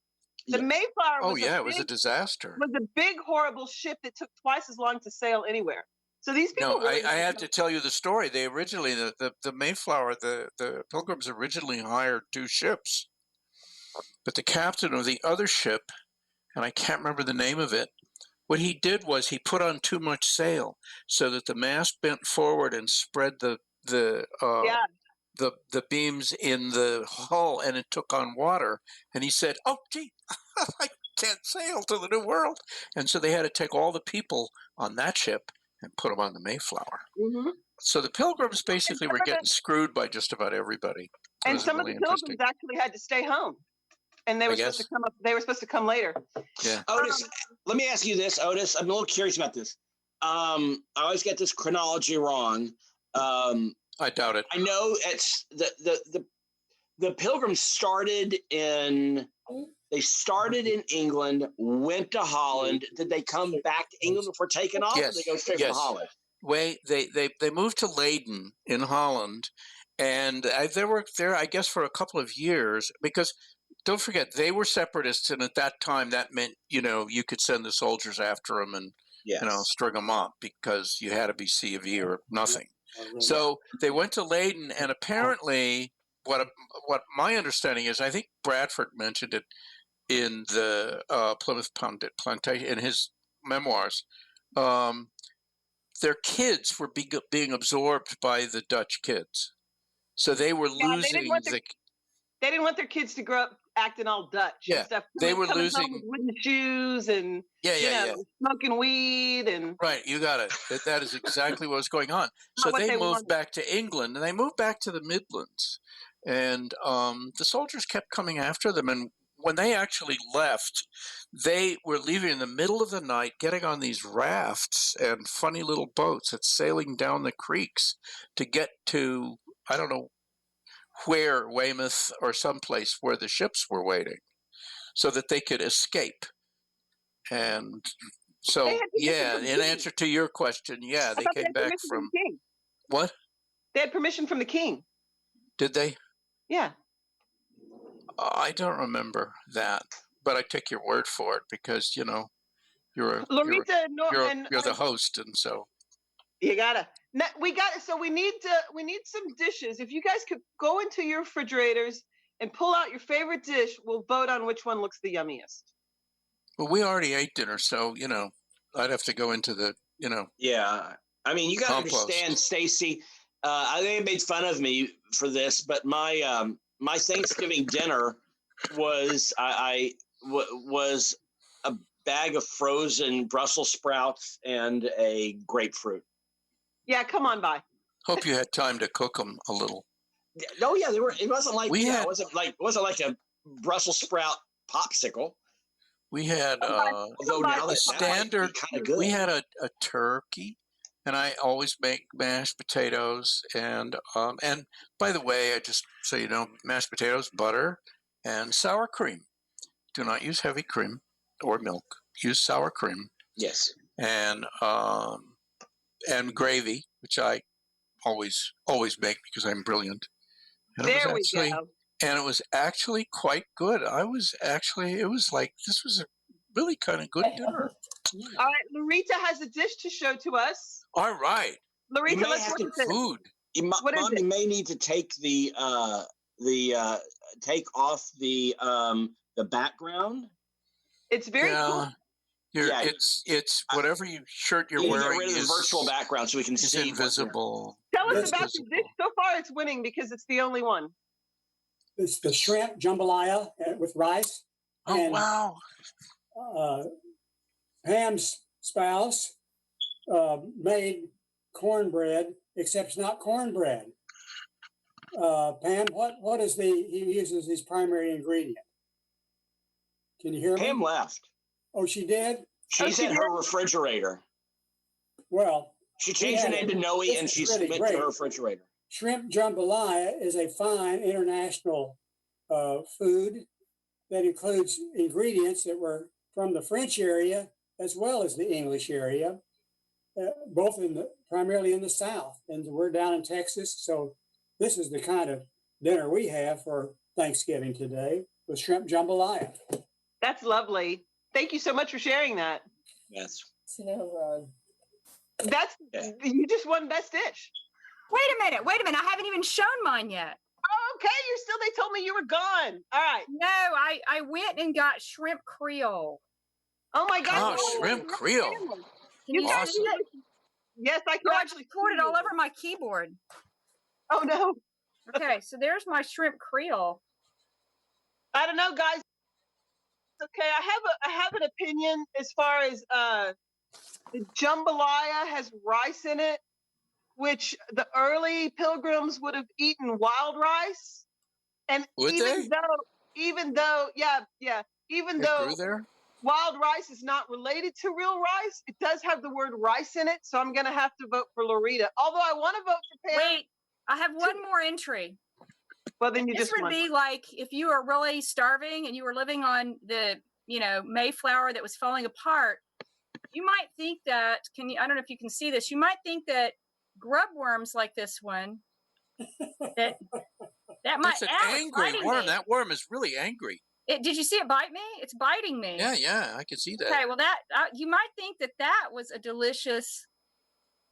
The Mayflower was it was a disaster. Was a big, horrible ship that took twice as long to sail anywhere. So these people. No, I have to tell you the story. They originally, the Mayflower, the Pilgrims originally hired 2 ships. But the captain of the other ship, and I can't remember the name of it, what he did was he put on too much sail so that the mast bent forward and spread the beams in the hull, and it took on water. And he said, oh, gee, I can't sail to the New World. And so they had to take all the people on that ship and put them on the Mayflower. Mm-hmm. So the Pilgrims basically were getting screwed by just about everybody. And some of the Pilgrims actually had to stay home. And they were supposed to come up. They were supposed to come later. Yeah. Otis, let me ask you this, Otis. I'm a little curious about this. I always get this chronology wrong. I doubt it. I know it's the Pilgrims started in England, went to Holland. Did they come back to England before taking off? Yes. Or did they go straight from Holland? They moved to Leiden in Holland, and they were there, I guess, for a couple of years because. Don't forget, they were separatists, and at that time, that meant you could send the soldiers after them and string them up because you had to be C of E or nothing. So they went to Leiden, and apparently what my understanding is, I think Bradford mentioned it in the Plymouth Plantation in his memoirs. Their kids were being absorbed by the Dutch kids, so they were losing they didn't want their kids to grow up acting all Dutch and stuff. They were coming losing home with wooden shoes and smoking weed and right. You got it. That is exactly what was going on. So they moved back to England, and they moved back to the Midlands, and the soldiers kept coming after them. And when they actually left, they were leaving in the middle of the night, getting on these rafts and funny little boats and sailing down the creeks to get to, I don't know where, Weymouth or someplace where the ships were waiting, so that they could escape. And so, in answer to your question, they came back from what? They had permission from the king. Did they? Yeah. I don't remember that, but I take your word for it because you're the host, and so you gotta. So we need some dishes. If you guys could go into your refrigerators and pull out your favorite dish, we'll vote on which one looks the yummiest. Well, we already ate dinner, so I'd have to go into the Yeah, I mean, you got to understand, Stacy. I think they made fun of me for this, but my my Thanksgiving dinner was was a bag of frozen Brussels sprouts and a grapefruit. Yeah, come on by. Hope you had time to cook them a little. Oh yeah, they were. It wasn't like it wasn't like a Brussels sprout popsicle. We had standard. We had a turkey, and I always make mashed potatoes. And by the way, I just so you know, mashed potatoes, butter, and sour cream. Do not use heavy cream or milk. Use sour cream. Yes. And gravy, which I always make because I'm brilliant. And there we go. And it was actually quite good. It was like this was a really kind of good dinner. All right, Lorita has a dish to show to us. All right, Lorita, let's look at this. Food. Mom, you may need to take take off the background. It's very cool. It's whatever shirt you're wearing. Get rid of the virtual background so we can see invisible. Tell us about the dish. So far, it's winning because it's the only one. It's the shrimp jambalaya with rice. Oh, wow. Pam's spouse made cornbread, except it's not cornbread. Pam, what is he uses his primary ingredient? Can you hear me? Pam left. Oh, she did? She's in her refrigerator. Well, she changed her name to Noe, and she's went to her refrigerator. Shrimp jambalaya is a fine international food that includes ingredients that were from the French area as well as the English area, both primarily in the South. And we're down in Texas, so this is the kind of dinner we have for Thanksgiving today with shrimp jambalaya. That's lovely. Thank you so much for sharing that. Yes. So, you just won best dish. Wait a minute. I haven't even shown mine yet. Oh, okay. They told me you were gone. All right. No, I went and got shrimp Creole. Oh my God. Oh, shrimp Creole. You guys see that? Yes, I can actually poured it all over my keyboard. Oh no. Okay, so there's my shrimp Creole. I don't know, guys. Okay, I have an opinion as far as the jambalaya has rice in it, which the early pilgrims would have eaten wild rice. And even though wild rice is not related to real rice, it does have the word rice in it. So I'm gonna have to vote for Lorita. Although I want to vote for Pam. Wait, I have one more entry. Well, then this would be like if you were really starving and you were living on the, Mayflower that was falling apart. You might think that, I don't know if you can see this. You might think that grub worms like this one, that might. It's an angry worm. That worm is really angry. Did you see it bite me? It's biting me. Yeah, I can see that. Okay, well you might think that was a delicious.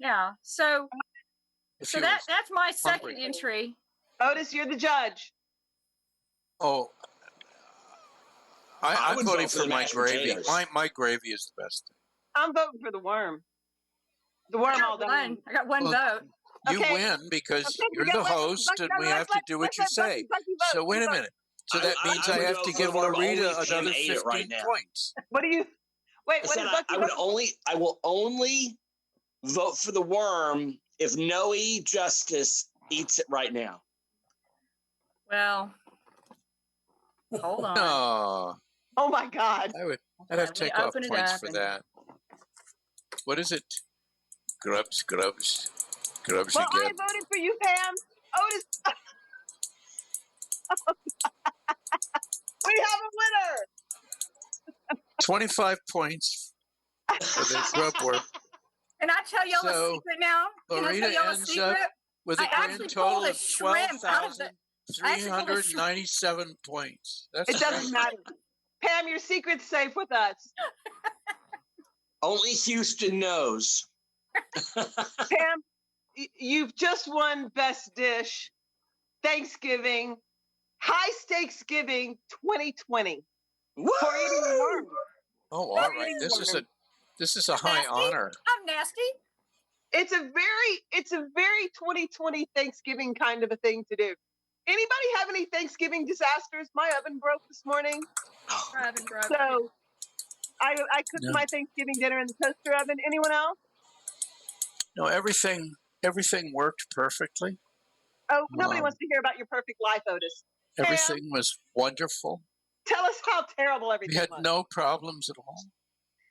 Yeah, so that's my second entry. Otis, you're the judge. Oh, I I'm would voting vote for for the my mashed gravy. potatoes. My gravy is the best thing. I'm voting for the worm. The worm all done. I got one Well, vote. You Okay. win because Okay, you're the host, and we have to do what you say. So wait a minute. So that means I would have vote to for give the worm Loretta only if Pam another ate it 15 right now. points. What do you? Wait, I what said did Bucky vote? I will only vote for the worm if Noe Justice eats it right now. Well, hold on. No, Oh my God. I'd have to Let me take off open it points up for and- that. What is it? Grubs. Well, You I get. voted for you, Pam. Otis. We have a winner. 25 points for the grub worm. Can I tell y'all a So, secret now? Can I tell Loretta y'all a ends secret? up with a I grand actually total pulled a of shrimp out of the- I actually pulled a shrimp. 12,397 points. That's It doesn't matter. Pam, your secret's safe with us. Only Houston knows. Pam, you've just won Best Dish Thanksgiving, High Stakes Giving 2020 Woo! for eating the worm. Oh, all right. This is a high Nasty? honor. I'm nasty. It's a very 2020 Thanksgiving kind of a thing to do. Anybody have any Thanksgiving disasters? My oven broke this morning, Driving, driving. so I cooked No. my Thanksgiving dinner in the toaster oven. Anyone else? No, everything worked perfectly. Oh, nobody wants to hear about your perfect life, Otis. Pam, Everything was wonderful. tell us how terrible everything We had was. no problems at all.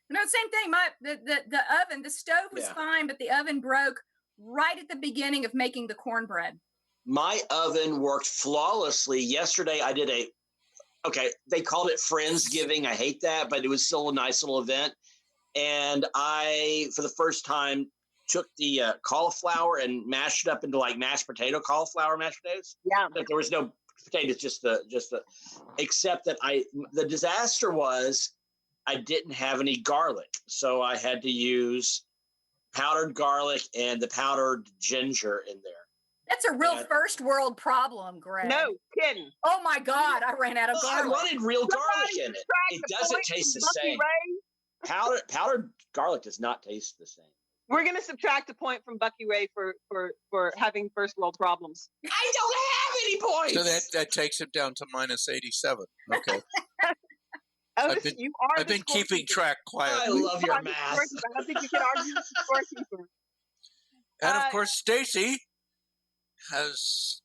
No, same thing. The oven, the stove was fine, but the oven broke right at the beginning of making the cornbread. My oven worked flawlessly. Yesterday I did they called it Friendsgiving. I hate that, but it was still a nice little event. And I, for the first time, took the cauliflower and mashed it up into like mashed cauliflower mashed potatoes. Yeah. But there was no potatoes, just the except that the disaster was I didn't have any garlic. So I had to use powdered garlic and the powdered ginger in there. That's a real first world problem, Greg. No kidding. Oh my God, I ran out of garlic. I wanted real garlic in it. It doesn't taste the same. Powdered garlic does not taste the same. We're going to subtract a point from Bucky Ray for having first world problems. I don't have any points. So that takes it down to minus 87. Okay. Otis, you are I've been keeping track quietly. I love your math. I don't think you can argue with the scorekeeper. And of course, Stacy has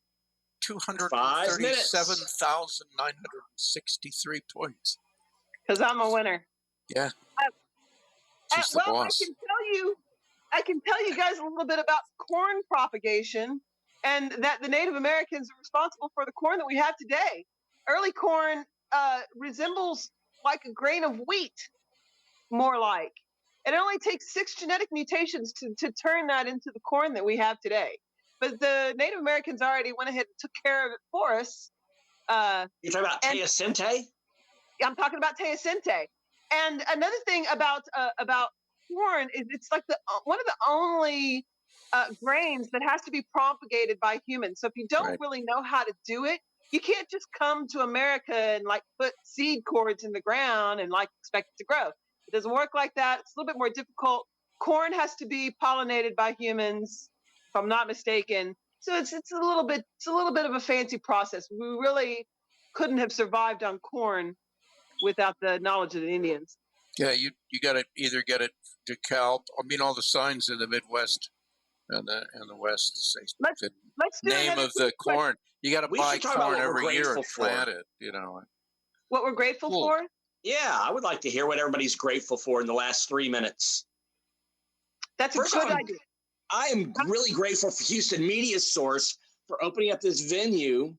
237,963 points. Because I'm a winner. Yeah. She's the boss. I can tell you guys a little bit about corn propagation and that the Native Americans are responsible for the corn that we have today. Early corn resembles like a grain of wheat, more like. It only takes 6 genetic mutations to turn that into the corn that we have today. But the Native Americans already went ahead and took care of it for us. You're talking about teosinte? I'm talking about teosinte. And another thing about corn is it's like one of the only grains that has to be propagated by humans. So if you don't really know how to do it, you can't just come to America and like put seed cords in the ground and like expect it to grow. It doesn't work like that. It's a little bit more difficult. Corn has to be pollinated by humans, if I'm not mistaken. So it's a little bit of a fancy process. We really couldn't have survived on corn without the knowledge of the Indians. Yeah, you got to either get it DeKalb. I mean, all the signs in the Midwest and the West say the name of the corn. You got to buy corn every year and plant it. You know what we're grateful for. Yeah, I would like to hear what everybody's grateful for in the last 3 minutes. That's a good idea. I am really grateful for Houston Media Source for opening up this venue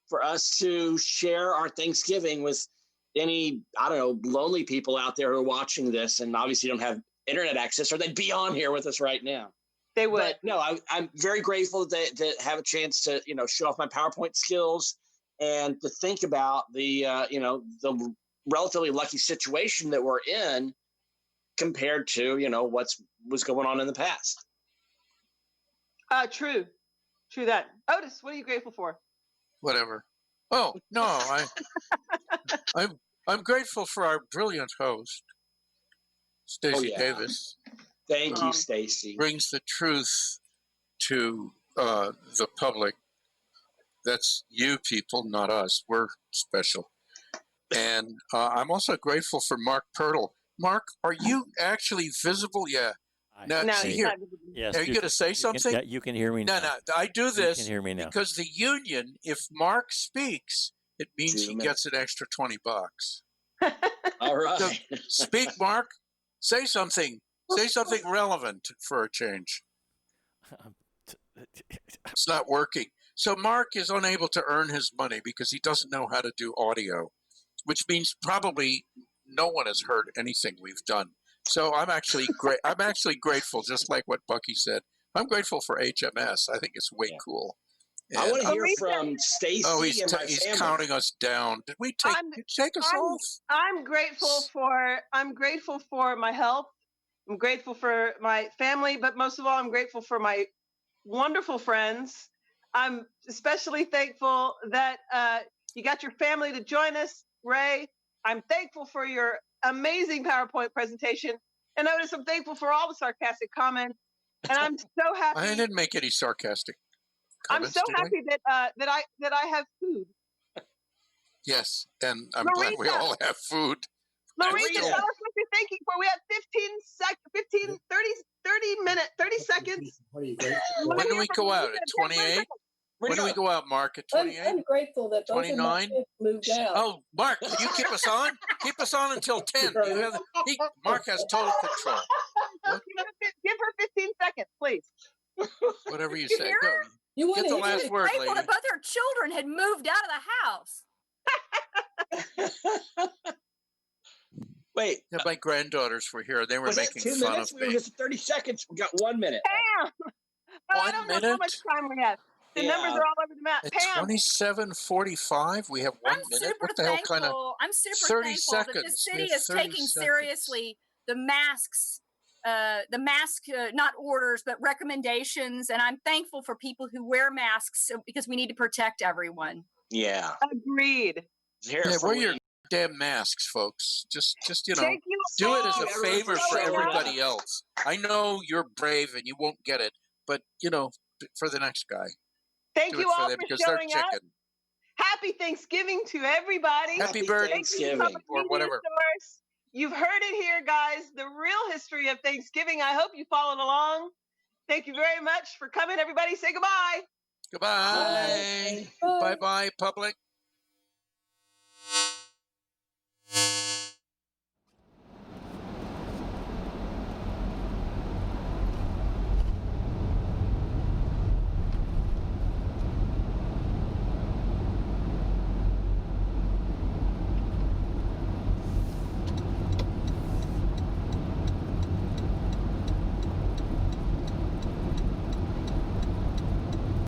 for us to share our Thanksgiving with any, I don't know, lonely people out there who are watching this and obviously don't have internet access, or they'd be on here with us right now. They would. But no, I'm very grateful to have a chance to, show off my PowerPoint skills and to think about the, the relatively lucky situation that we're in compared to, was going on in the past. True that. Otis, what are you grateful for? whatever. Oh no, I'm grateful for our brilliant host, Stacey Davis. Thank you, Stacy. Brings the truth to the public. That's you people, not us. We're special. And I'm also grateful for Mark Pirtle. Mark, are you actually visible? Yeah. Now, No, see he's here. not visible. Yes, Are you going to say something? Yeah, you can hear me now. No, I do You this can hear me now. because the union, if Mark speaks, it means 2 he minutes. gets an extra $20. All right. So, speak, Mark. Say something. Say something relevant for a change. It's not working. So Mark is unable to earn his money because he doesn't know how to do audio, which means probably no one has heard anything we've done. So I'm actually great. I'm actually grateful, just like what Bucky said. I'm grateful for HMS. I think it's way cool. I And want to hear Marita- from Stacy oh, he's and my he's family. counting us down. Did we take us off? I'm grateful for my health. I'm grateful for my family, but most of all, I'm grateful for my wonderful friends. I'm especially thankful that you got your family to join us, Ray. I'm thankful for your amazing PowerPoint presentation. And notice I'm thankful for all the sarcastic comments. And I'm so happy. I didn't make any sarcastic comments. I'm so happy that I have food. Yes, and I'm glad we all have food. Marita, tell us what you're thanking for. We have 30 seconds. What are you grateful for? When do we go out? At 28? When do we go out, Mark? At 28? I'm grateful that both 29? of my kids moved out. Oh, Mark, can you keep us on? Keep us on until 10. Mark has total control. Give her 15 seconds, please. Whatever you You say. hear Go. her? You want Get the to last word, Grateful lady. that both her children had moved out of the house. Wait, Yeah, my granddaughters were here. They were was that making 2 fun minutes? of We were me. just at 30 seconds. We got 1 minute. Pam! Oh, I don't know how much time we have. The numbers are all over the map. At Pam! 27:45, we have 1 I'm minute. super What the hell kind of thankful. I'm super 30 thankful that seconds? this We city have is 30 taking seconds. seriously the masks, not orders, but recommendations. And I'm thankful for people who wear masks because we need to protect everyone. Yeah. Agreed. Yeah, wear your damn masks, folks. Just Thank you do it as all a for favor for showing up. everybody else. I know you're brave and you won't get it, but for the next guy, Thank do you it for all them for because they're showing up. chicken. Happy Thanksgiving to everybody. Happy birthday, Thanksgiving. or whatever. Source. You've heard it here, guys. The real history of Thanksgiving. I hope you followed along. Thank you very much for coming, everybody. Say goodbye. Goodbye. Bye. Bye-bye, public.